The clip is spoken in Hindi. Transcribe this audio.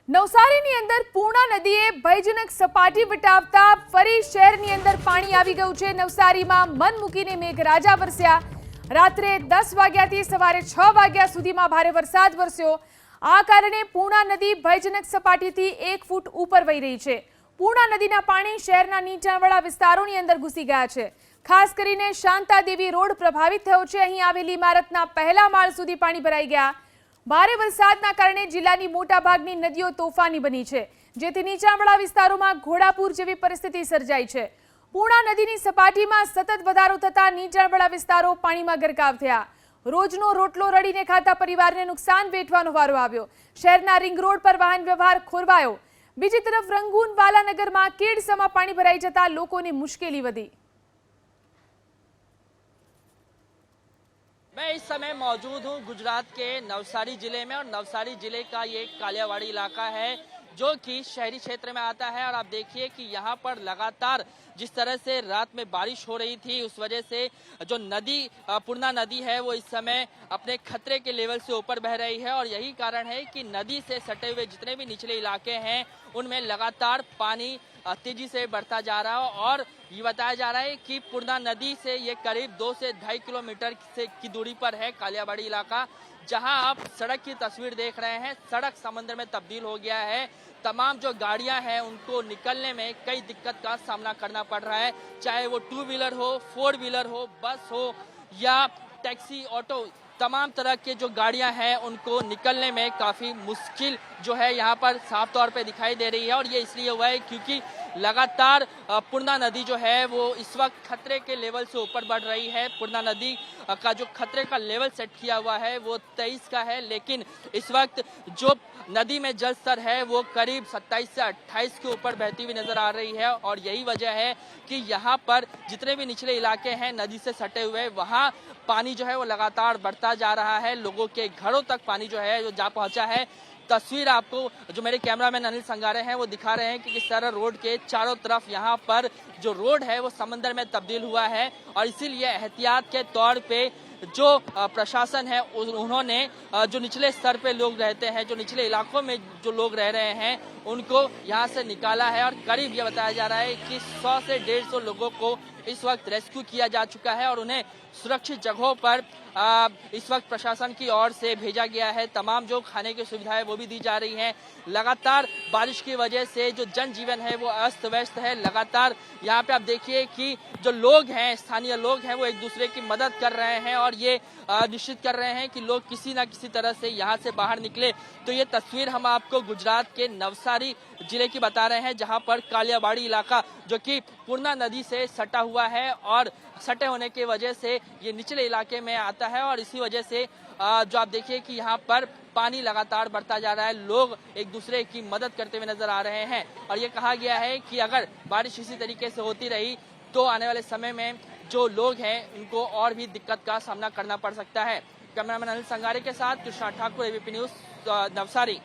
નવસારીની અંદર પૂર્ણા નદીએ ભયજનક સપાટી વટાવતા ફરી શહેરની અંદર પાણી આવી ગયું છે। નવસારીમાં મન મૂકીને મેઘરાજા વરસ્યા। રાત્રે 10 વાગ્યાથી સવારે 6 વાગ્યા સુધીમાં ભારે વરસાદ વરસ્યો। આ કારણે પૂર્ણા નદી ભયજનક સપાટીથી 1 ફૂટ ઉપર વહી રહી છે। પૂર્ણા નદીના પાણી શહેરના નીચાણવાળા વિસ્તારોની અંદર ઘૂસી ગયા છે। ખાસ કરીને શાંતાદેવી રોડ પ્રભાવિત થયો છે। અહીં આવેલી ઇમારતના પહેલા માળ સુધી પાણી ભરાઈ ગયા। ભારે વરસાદના કારણે જિલ્લાની મોટાભાગની નદીઓ તોફાની બની છે, જેથી નીચાણવાળા વિસ્તારોમાં ઘોડાપૂર જેવી પરિસ્થિતિ સર્જાઈ છે। પૂર્ણા નદીની સપાટીમાં સતત વધારો થતા નીચાણવાળા વિસ્તારો પાણીમાં ગરકાવ થયા। રોજનો રોટલો રડીને ખાતા પરિવારને નુકસાન વેઠવાનો વારો આવ્યો। શહેરના રિંગ રોડ પર વાહન વ્યવહાર ખોરવાયો। બીજી તરફ રંગૂન વાલાનગરમાં કેડસમાં પાણી ભરાઈ જતા લોકોની મુશ્કેલી વધી। मैं इस समय मौजूद हूं गुजरात के नवसारी जिले में और नवसारी जिले का ये कालियावाड़ी इलाका है जो कि शहरी क्षेत्र में आता है। और आप देखिए कि यहाँ पर लगातार जिस तरह से रात में बारिश हो रही थी उस वजह से जो नदी पूर्णा नदी है वो इस समय अपने खतरे के लेवल से ऊपर बह रही है। और यही कारण है कि नदी से सटे हुए जितने भी निचले इलाके हैं उनमें लगातार पानी तेजी से बढ़ता जा रहा है। और ये बताया जा रहा है कि पूर्णा नदी से ये करीब 2 से 2.5 किलोमीटर की दूरी पर है कालियावाड़ी इलाका, जहां आप सड़क की तस्वीर देख रहे हैं। सड़क समंदर में तब्दील हो गया है। तमाम जो गाड़ियां हैं उनको निकलने में कई दिक्कत का सामना करना पड़ रहा है, चाहे वो 2 व्हीलर हो, 4 व्हीलर हो, बस हो या टैक्सी, ऑटो। तमाम तरह के जो गाड़ियां हैं उनको निकलने में काफ़ी मुश्किल जो है यहाँ पर साफ तौर पे दिखाई दे रही है। और ये इसलिए हुआ है क्योंकि लगातार पूर्णा नदी जो है वो इस वक्त खतरे के लेवल से ऊपर बढ़ रही है। पूर्णा नदी का जो खतरे का लेवल सेट किया हुआ है वो 23 का है, लेकिन इस वक्त जो नदी में जल स्तर है वो करीब 27 से 28 के ऊपर बहती हुई नजर आ रही है। और यही वजह है कि यहाँ पर जितने भी निचले इलाके हैं नदी से सटे हुए, वहाँ पानी जो है वो लगातार बढ़ता जा रहा है। लोगों के घरों तक पानी जो है जो जा पहुंचा है। तस्वीर आपको जो मेरे कैमरामैन अनिल संगारे हैं वो दिखा रहे हैं कि किस तरह रोड के चारों तरफ यहाँ पर जो रोड है वो समंदर में तब्दील हुआ है। और इसीलिए एहतियात के तौर पे जो प्रशासन है उन्होंने जो निचले स्तर पे लोग रहते हैं, जो निचले इलाकों में जो लोग रह रहे हैं, उनको यहाँ से निकाला है। और करीब ये बताया जा रहा है कि 100 से 150 लोगों को इस वक्त रेस्क्यू किया जा चुका है और उन्हें सुरक्षित जगहों पर इस वक्त प्रशासन की ओर से भेजा गया है। तमाम जो खाने की सुविधाएं वो भी दी जा रही हैं। लगातार बारिश की वजह से जो जनजीवन है वो अस्त व्यस्त है। लगातार यहाँ पे आप देखिए कि जो लोग हैं, स्थानीय लोग हैं, वो एक दूसरे की मदद कर रहे हैं और ये निश्चित कर रहे हैं कि लोग किसी न किसी तरह से यहाँ से बाहर निकले। तो ये तस्वीर हम आपको गुजरात के नवसारी जिले की बता रहे हैं, जहाँ पर कालियावाड़ी इलाका जो कि पूर्णा नदी से सटा हुआ है और सटे होने की वजह से ये निचले इलाके में आता है। और इसी वजह से जो आप देखिए कि यहाँ पर पानी लगातार बढ़ता जा रहा है। लोग एक दूसरे की मदद करते हुए नजर आ रहे हैं। और ये कहा गया है कि अगर बारिश इसी तरीके से होती रही तो आने वाले समय में जो लोग हैं उनको और भी दिक्कत का सामना करना पड़ सकता है। कैमरामैन अनिल संगारे के साथ कृष्णा ठाकुर, एबीपी न्यूज, नवसारी।